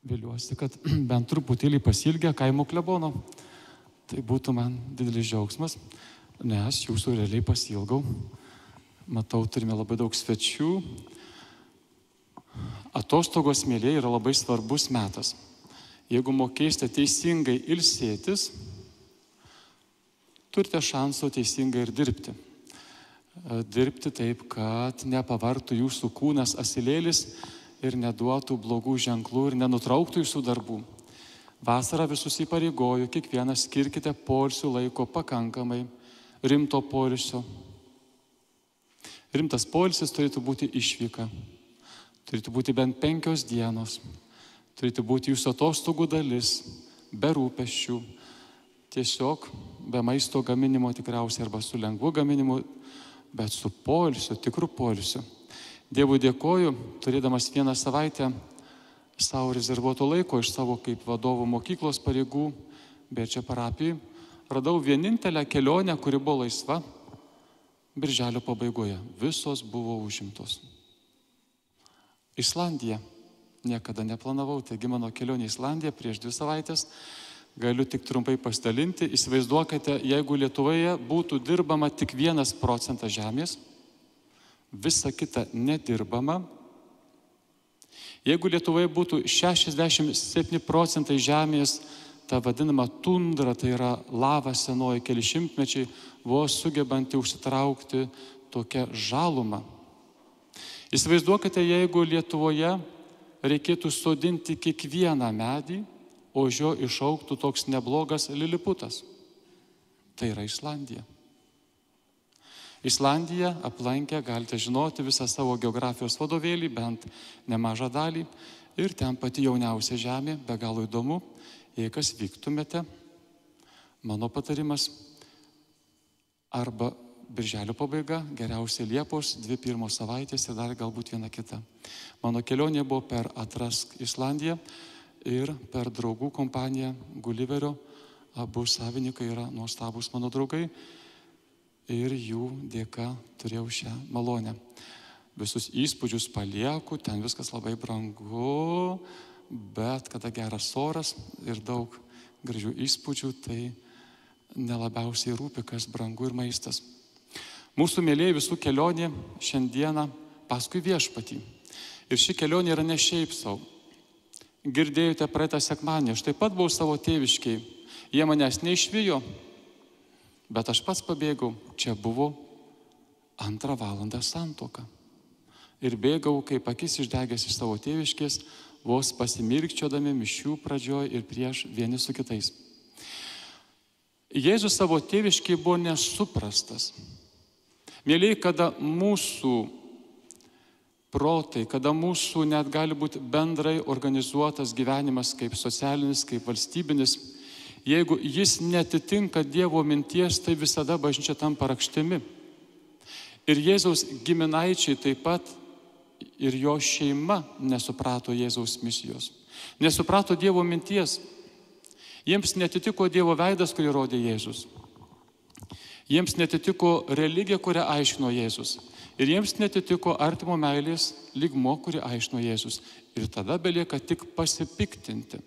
Viliuosi, kad bent truputėlį pasilgę kaimo klebono. Tai būtų man didelis džiaugsmas, nes jūsų realiai pasilgau. Matau, turime labai daug svečių. Atostogos, mėlyje, yra labai svarbus metas. Jeigu mokėsite teisingai ilsėtis, turite šansų teisingai ir dirbti. Dirbti taip, kad nepavartų jūsų kūnas asilėlis ir neduotų blogų ženklų ir nenutrauktų jūsų darbų. Vasarą visus įpareigoju, kiekvienas skirkite poilsių laiko pakankamai, rimto poilsio. Rimtas poilsis turėtų būti išvyka, turėtų būti bent 5 dienos, turėtų būti jūsų atostogų dalis, be rūpesčių, tiesiog be maisto gaminimo tikriausiai arba su lengvu gaminimu, bet su poilsiu, tikru poilsiu. Dievui dėkoju, turėdamas 1 savaitę savo rezervuoto laiko iš savo kaip vadovų mokyklos pareigų, bet čia parapijai, radau vienintelę kelionę, kuri buvo laisva, birželio pabaigoje. Visos buvo užimtos. Islandija. Niekada neplanavau, taigi mano kelionė į Islandiją prieš 2 savaitės. Galiu tik trumpai pasidalinti. Įsivaizduokite, jeigu Lietuvoje būtų dirbama tik 1% žemės, visa kita nedirbama. Jeigu Lietuvoje būtų 67% žemės, ta vadinama tundra, tai yra lava senoji, keli šimtmečiai, vos sugebanti užsitraukti tokią žalumą. Įsivaizduokite, jeigu Lietuvoje reikėtų sodinti kiekvieną medį, o iš jo išaugtų toks neblogas liliputas. Tai yra Islandija. Islandiją aplankę galite žinoti visą savo geografijos vadovėlį, bent nemažą dalį. Ir ten pati jauniausia žemė, be galo įdomu. Jei kas vyktumėte, mano patarimas arba birželio pabaiga, geriausiai Liepos, 2 pirmos savaitės ir dar galbūt 1 kita. Mano kelionė buvo per Atrask Islandiją ir per draugų kompaniją Gulliverio. Abu savininkai yra nuostabus mano draugai. Ir jų dėka turėjau šią malonę. Visus įspūdžius palieku, ten viskas labai brangu, bet kada geras oras ir daug gražių įspūdžių, tai nelabiausiai rūpi, kas brangu ir maistas. Mūsų mėlyje visų kelionė šiandieną paskui viešpatį. Ir ši kelionė yra ne šiaip savo. Girdėjote praeitą sekmadienį, aš taip pat buvau savo tėviškiai. Jie manęs neišvijo, bet aš pats pabėgau, čia buvo 2 valandą santuoka. Ir bėgau, kaip akis išdegęs iš savo tėviškės, vos pasimirkčiodami mišių pradžioje ir prieš vieni su kitais. Jėzus savo tėviškiai buvo nesuprastas. Mėlyje, kada mūsų protai, kada mūsų net gali būti bendrai organizuotas gyvenimas kaip socialinis, kaip valstybinis, jeigu jis netitinka Dievo minties, tai visada bažnyčia tampa rakštimi. Ir Jėzaus giminaičiai taip pat ir jo šeima nesuprato Jėzaus misijos. Nesuprato Dievo minties. Jiems netitiko Dievo veidas, kurį rodė Jėzus. Jiems netitiko religija, kurią aiškino Jėzus. Ir jiems netitiko artimo meilės lygmo, kurį aiškino Jėzus. Ir tada belieka tik pasipiktinti.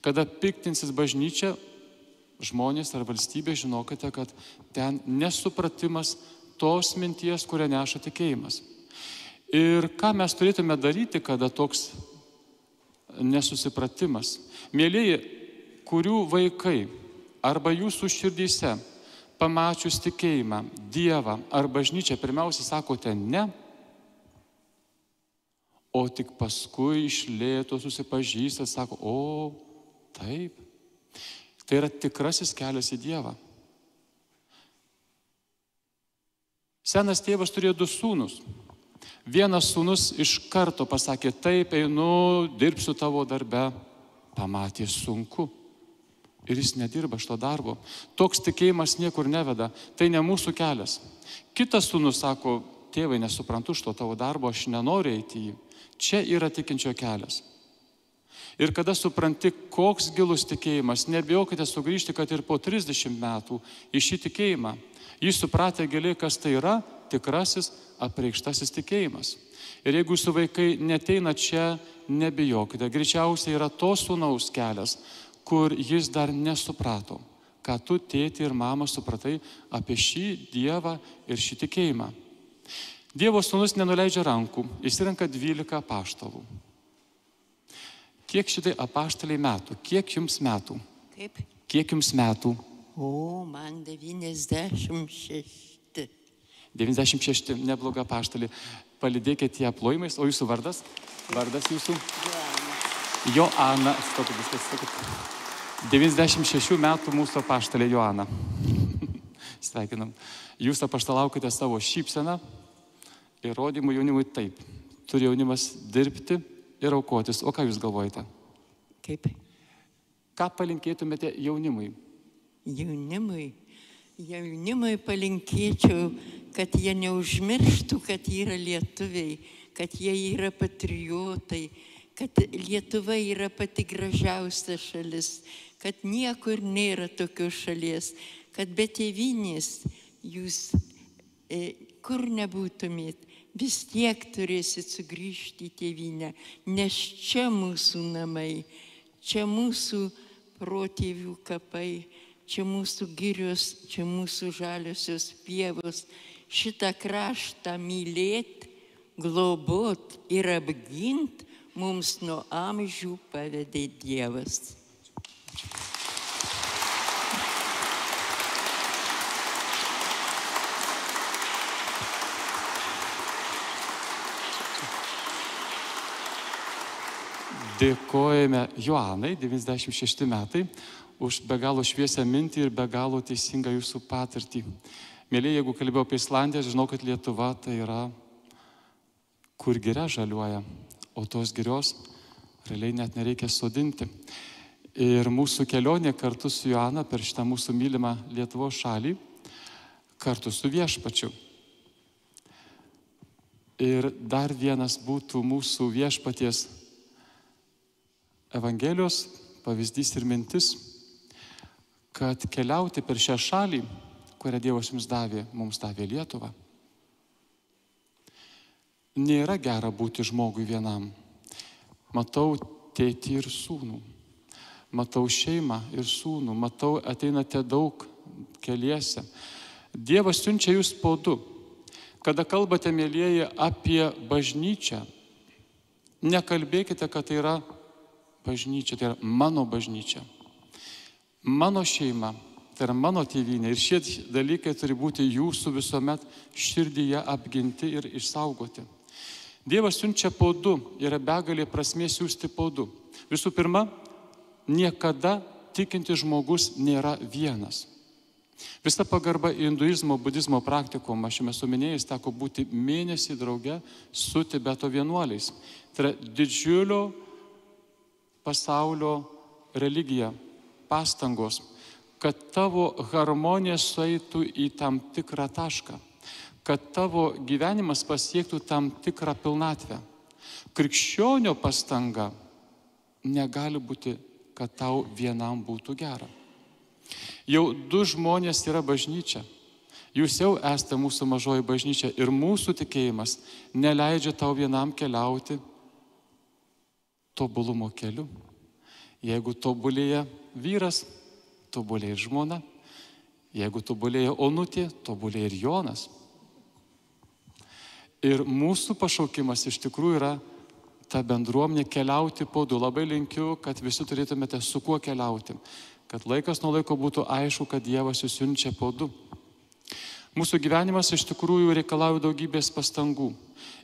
Kada piktinsis bažnyčia, žmonės ar valstybė, žinokite, kad ten nesupratimas tos minties, kurią neša tikėjimas. Ir ką mes turėtume daryti, kada toks nesusipratimas? Mėlyje, kurių vaikai arba jūsų širdyse pamačius tikėjimą, Dievą ar bažnyčią, pirmiausia sakote ne, o tik paskui iš lėto susipažįstat, sako, o taip. Tai yra tikrasis kelias į Dievą. Senas tėvas turėjo 2 sūnus. Vienas sūnus iš karto pasakė, taip, einu, dirbsiu tavo darbe. Pamatė sunku. Ir jis nedirba šito darbo. Toks tikėjimas niekur neveda. Tai ne mūsų kelias. Kitas sūnus sako, tėvai, nesuprantu šito tavo darbo, aš nenoriu eiti į jį. Čia yra tikinčio kelias. Ir kada supranti, koks gilus tikėjimas, nebijokite sugrįžti, kad ir po 30 metų į šį tikėjimą. Jis supratė giliai, kas tai yra tikrasis apreikštasis tikėjimas. Ir jeigu jūsų vaikai neteina čia, nebijokite. Greičiausiai yra to sūnaus kelias, kur jis dar nesuprato, ką tu, tėti ir mama, supratai apie šį Dievą ir šį tikėjimą. Dievo sūnus nenuleidžia rankų, jis renka 12 apaštalų. Kiek šitai apaštaliai metų? Kiek jums metų? Kaip? Kiek jums metų? O, man 96. 96, nebloga apaštalė. Palydėkite ją plojimais. O jūsų vardas? Vardas jūsų? Joana. Stokit, viskas, stokit. 96 metų mūsų apaštalė Joana. Sveikinam. Jūs apaštalaukite savo šypseną. Įrodymų jaunimui taip. Turi jaunimas dirbti ir aukotis. O ką jūs galvojate? Kaip? Ką palinkėtumėte jaunimui? Jaunimui palinkėčiau, kad jie neužmirštų, kad jie yra lietuviai, kad jie yra patriotai, kad Lietuva yra pati gražiausia šalis, kad niekur nėra tokios šalies, kad be tėvynės jūs kur nebūtumėt, vis tiek turėsit sugrįžti į tėvynę, nes čia mūsų namai, čia mūsų protėvių kapai, čia mūsų girios, čia mūsų žaliosios pievos. Šitą kraštą mylėt, globot ir apgint mums nuo amžių pavedė Dievas. Dėkojame Joanai, 96 metai, už be galo šviesią mintį ir be galo teisingą jūsų patirtį. Mėly, jeigu kalbėjau apie Islandiją, žinau, kad Lietuva tai yra, kur giria žaliuoja, o tos girios realiai net nereikia sodinti. Ir mūsų kelionė kartu su Joana per šitą mūsų mylimą Lietuvos šalį, kartu su Viešpačiu. Ir dar vienas būtų mūsų Viešpaties Evangelijos pavyzdys ir mintis, kad keliauti per šią šalį, kurią Dievas jums davė, mums davė Lietuvą. Nėra gera būti žmogui vienam. Matau tėtį ir sūnų, matau šeimą ir sūnų, matau ateinate daug keliese. Dievas siunčia jūs po du. Kada kalbate, mėlieji, apie bažnyčią, nekalbėkite, kad tai yra bažnyčia, tai yra mano bažnyčia. Mano šeima, tai yra mano tėvynė. Ir šie dalykai turi būti jūsų visuomet širdyje apginti ir išsaugoti. Dievas siunčia po du, yra begalė prasmės siųsti po du. Visų pirma, niekada tikintis žmogus nėra vienas. Visa pagarba hinduizmo, budizmo praktikom, aš jums esu minėjęs, teko būti mėnesį drauge su Tibeto vienuoliais. Tai yra didžiulio pasaulio religija, pastangos, kad tavo harmonija sueitų į tam tikrą tašką, kad tavo gyvenimas pasiektų tam tikrą pilnatvę. Krikščionio pastanga negali būti, kad tau vienam būtų gera. Jau du žmonės yra bažnyčia. Jūs jau esate mūsų mažoji bažnyčia ir mūsų tikėjimas neleidžia tau vienam keliauti tobulumo keliu. Jeigu tobulėja vyras, tobulėja ir žmona. Jeigu tobulėja onutė, tobulėja ir Jonas. Ir mūsų pašaukimas iš tikrųjų yra ta bendruomenė keliauti po du. Labai linkiu, kad visi turėtumėte su kuo keliauti. Kad laikas nuo laiko būtų aišku, kad Dievas jūs siunčia po du. Mūsų gyvenimas iš tikrųjų reikalauja daugybės pastangų.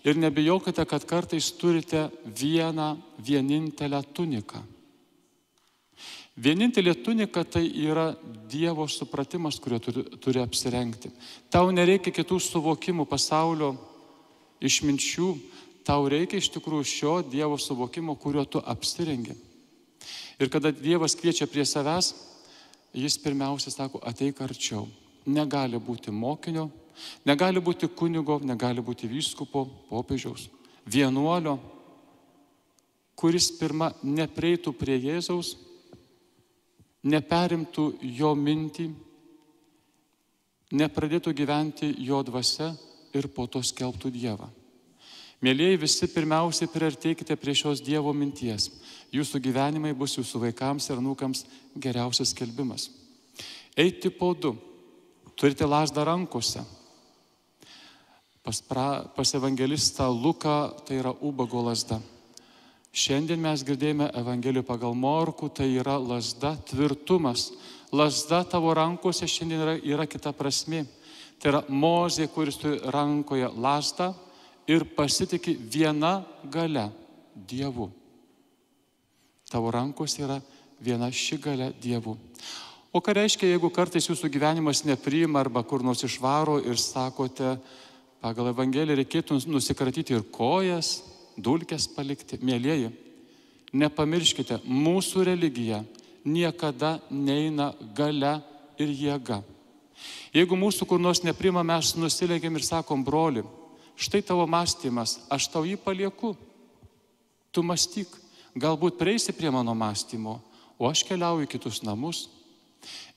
Ir nebijokite, kad kartais turite vienintelę tuniką. Vienintelė tunika tai yra Dievo supratimas, kurio turi apsirengti. Tau nereikia kitų suvokimų pasaulio išminčių, tau reikia iš tikrųjų šio Dievo suvokimo, kurio tu apsirengi. Ir kada Dievas kviečia prie savęs, jis pirmiausia sako, ateik arčiau. Negali būti mokinio, negali būti kunigo, negali būti vyskupo, popiežiaus, vienuolio, kuris pirma neprieitų prie Jėzaus, neperimtų jo mintį, nepradėtų gyventi jo dvasia ir po to skelbtų Dievą. Mėlieji, visi pirmiausiai priartėkite prie šios Dievo minties. Jūsų gyvenimai bus jūsų vaikams ir anūkams geriausias skelbimas. Eiti po du. Turite lazdą rankose. Pas evangelistą Luką tai yra ubago lazda. Šiandien mes girdėjome Evangeliją pagal Morkų, tai yra lazda, tvirtumas. Lazda tavo rankose šiandien yra kita prasmė. Tai yra Mozė, kuris turi rankoje lazdą ir pasitiki viena galia – Dievu. Tavo rankose yra viena ši galia – Dievu. O ką reiškia, jeigu kartais jūsų gyvenimas nepriima arba kur nors išvaro ir sakote, pagal Evangeliją reikėtų nusikratyti ir kojas, dulkes palikti. Mėlieji, nepamirškite, mūsų religija niekada neina galia ir jėga. Jeigu mūsų kur nors nepriima, mes nusilenkiam ir sakom, broli, štai tavo mąstymas, aš tau jį palieku. Tu mąstyk, galbūt prieisi prie mano mąstymo, o aš keliauju į kitus namus.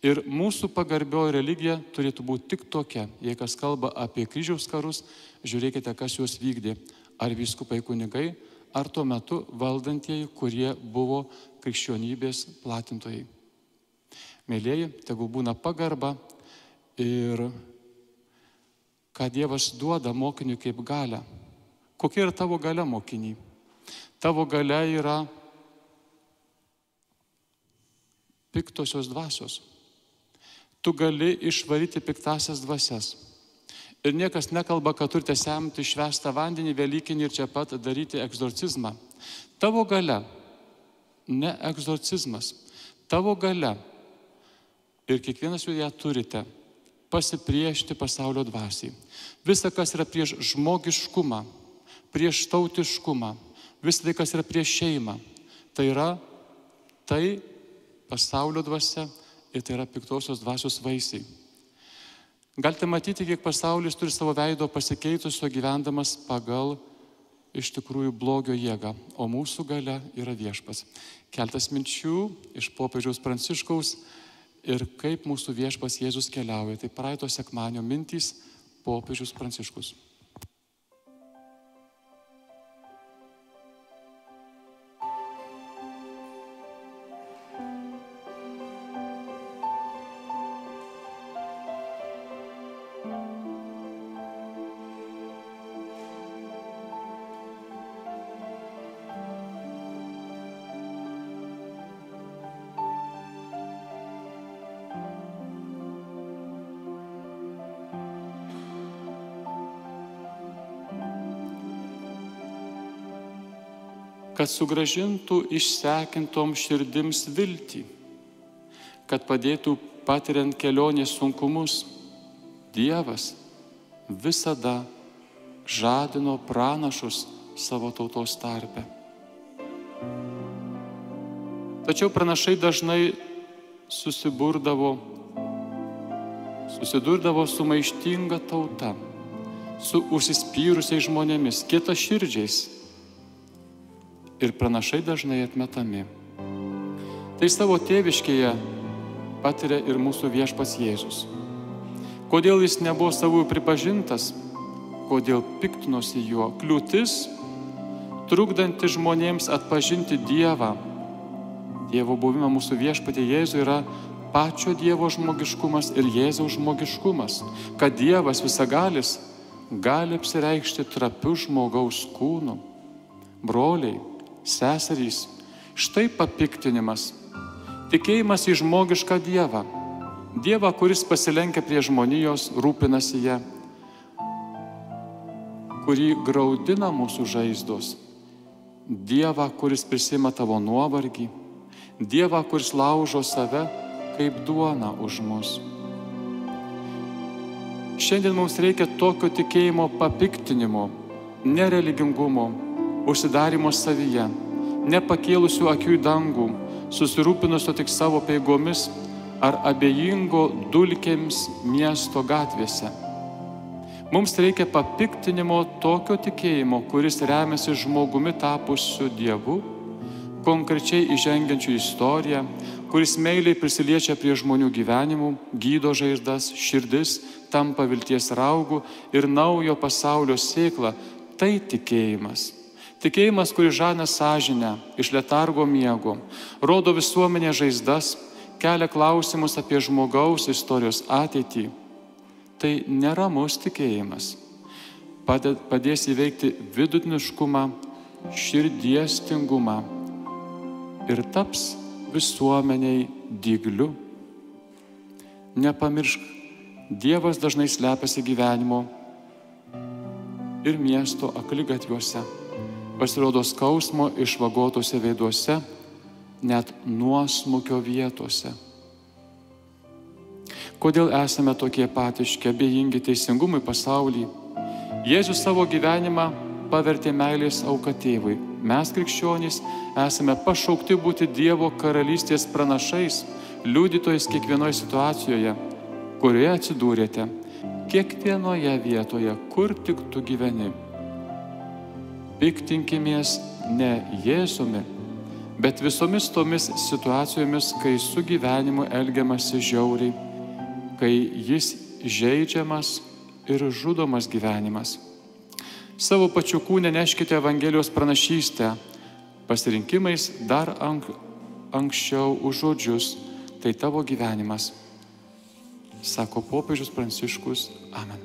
Ir mūsų pagarbioji religija turėtų būti tik tokia. Jei kas kalba apie kryžiaus karus, žiūrėkite, kas juos vykdė. Ar vyskupai kunigai, ar tuo metu valdantieji, kurie buvo krikščionybės platintojai. Mėlieji, tegul būna pagarba ir ką Dievas duoda mokiniui kaip galią. Kokia yra tavo galia, mokiniai? Tavo galia yra piktosios dvasios. Tu gali išvaryti piktasias dvasias. Ir niekas nekalba, kad turite semti švęstą vandenį velykinį ir čia pat daryti egzorcizmą. Tavo galia, ne egzorcizmas, tavo galia. Ir kiekvienas jūs ją turite pasipriešti pasaulio dvasiai. Visa, kas yra prieš žmogiškumą, prieš tautiškumą, visa tai, kas yra prieš šeimą, tai yra pasaulio dvasia ir tai yra piktosios dvasios vaisiai. Galite matyti, kiek pasaulis turi savo veido pasikeitusio gyvendamas pagal iš tikrųjų blogio jėgą, o mūsų galia yra Viešpats. Keltas minčių iš popiežiaus Pranciškaus ir kaip mūsų Viešpats Jėzus keliauja. Tai praeito sekmadienio mintys popiežius Pranciškus. Kad sugrąžintų išsekintom širdims viltį, kad padėtų patiriant kelionės sunkumus, Dievas visada žadino pranašus savo tautos tarpe. Tačiau pranašai dažnai susidurdavo su maištinga tauta, su užsispyrusiais žmonėmis, kietaširdžiais. Ir pranašai dažnai atmetami. Tai savo tėviškėje patiria ir mūsų Viešpats Jėzus. Kodėl jis nebuvo savųjų pripažintas, kodėl piktinosi juo, kliūtis, trukdanti žmonėms atpažinti Dievą. Dievo buvimą mūsų Viešpatį Jėzų yra pačio Dievo žmogiškumas ir Jėzaus žmogiškumas, kad Dievas visagalis gali apsireikšti trapiu žmogaus kūnu. Broliai, seserys, štai papiktinimas. Tikėjimas į žmogišką Dievą. Dievą, kuris pasilenkia prie žmonijos, rūpinasi ją, kurį graudina mūsų žaizdos. Dievą, kuris prisima tavo nuovargį. Dievą, kuris laužo save kaip duona už mus. Šiandien mums reikia tokio tikėjimo papiktinimo, nereligingumo, užsidarimo savyje, nepakėlusių akių į dangų, susirūpinusio tik savo peigomis ar abejingo dulkėms miesto gatvėse. Mums reikia papiktinimo tokio tikėjimo, kuris remiasi žmogumi tapusiu Dievu, konkrečiai įžengiančių istoriją, kuris meiliai prisiliečia prie žmonių gyvenimų, gydo žaizdas, širdis, tampa vilties raugų ir naujo pasaulio sėklą. tai tikėjimas. Tikėjimas, kuris žana sąžinę iš letargo miego, rodo visuomenė žaizdas, kelia klausimus apie žmogaus istorijos ateitį. Tai neramus tikėjimas. Padės įveikti vidutiniškumą, širdies tingumą ir taps visuomeniai dygliu. Nepamiršk, Dievas dažnai slepiasi gyvenimo ir miesto akligatviuose. Pasirodo skausmo išvagotose veiduose, net nuosmukio vietose. Kodėl esame tokie apatiški, abejingi teisingumui pasaulyje? Jėzus savo gyvenimą pavertė meilės auka tėvui. Mes, krikščionys, esame pašaukti būti Dievo karalystės pranašais, liudytojais kiekvienoje situacijoje, kurioje atsidūrėte, kiekvienoje vietoje, kur tik tu gyveni. Piktinkimės ne Jėzumi, bet visomis tomis situacijomis, kai su gyvenimu elgiamasi žiauriai, kai jis žeidžiamas ir žudomas gyvenimas. Savo pačių kūne neškite Evangelijos pranašystę, pasirinkimais dar anksčiau už žodžius, tai tavo gyvenimas. Sako popiežius Pranciškus. Amen.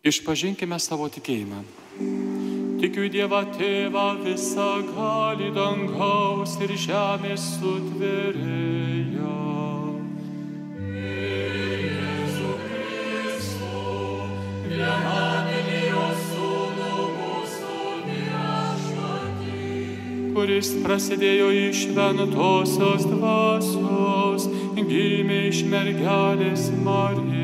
Išpažinkime savo tikėjimą. Tikiu į Dievą Tėvą visagalį, dangaus ir žemės sutvėrėją. Ir Jėzų Kristų, vienatinį jo Sūnų mūsų viešpatį, kuris prasidėjo iš šventosios dvasios, gimė iš mergelės Marijos.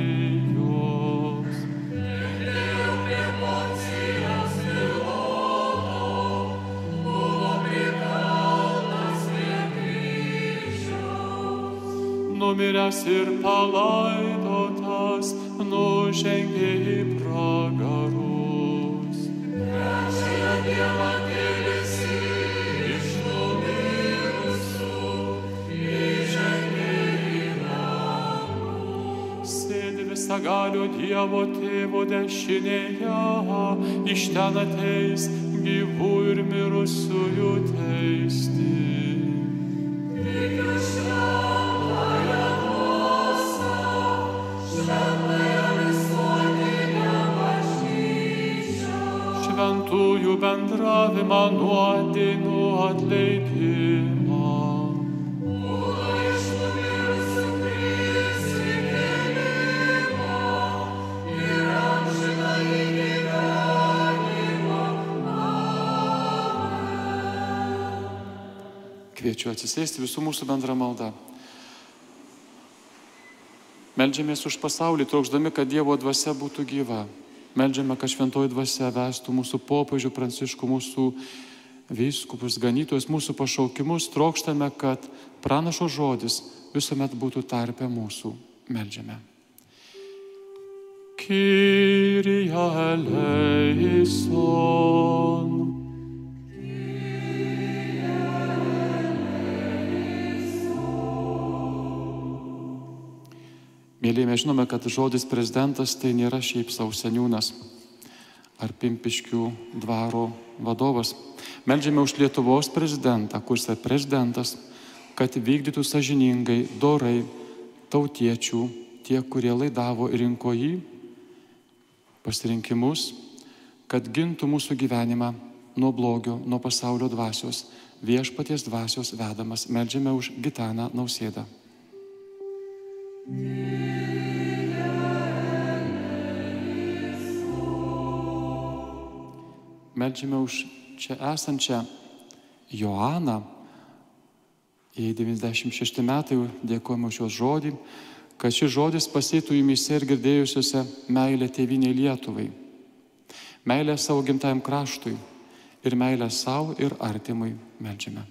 Numiręs ir palaidotas, nužengė į pragarus. Trečiąją dieną kėlėsi iš numirusių, įžengė į dangų. Sėdi visagalio Dievo Tėvo dešinėje, iš ten ateis gyvų ir mirusiųjų teisti. Šventųjų bendravimą, nuodėmių atleidimą. Kūno iš numirusių prisikėlimą ir amžinąjį gyvenimą. Amen. Kviečiu atsisėsti visų mūsų bendrą maldą. Meldžiamės už pasaulį, trokšdami, kad Dievo dvasia būtų gyva. Meldžiame, kad šventoji dvasia vestų mūsų popiežių Pranciškų, mūsų vyskupus, ganytojus, mūsų pašaukimus. Trokštame, kad pranašo žodis visuomet būtų tarpe mūsų. Meldžiame. Kyrie eleison. Mėlyje, mes žinome, kad žodis prezidentas tai nėra šiaip sau seniūnas ar Pimpiškių dvaro vadovas. Meldžiame už Lietuvos prezidentą, kuris yra prezidentas, kad vykdytų sąžiningai, dorai tautiečių, tie, kurie laidavo ir rinko jį, pasirinkimus, kad gintų mūsų gyvenimą nuo blogio, nuo pasaulio dvasios, viešpaties dvasios vedamas. Meldžiame už Gitaną Nausėdą. Meldžiame už čia esančią Joaną. Jei 96 metai, dėkojame už jos žodį, kad šis žodis pasėtų jumyse ir girdėjusiuose meilę tėvynei Lietuvai, meilę savo gimtajam kraštui ir meilę savo ir artimui. Meldžiame.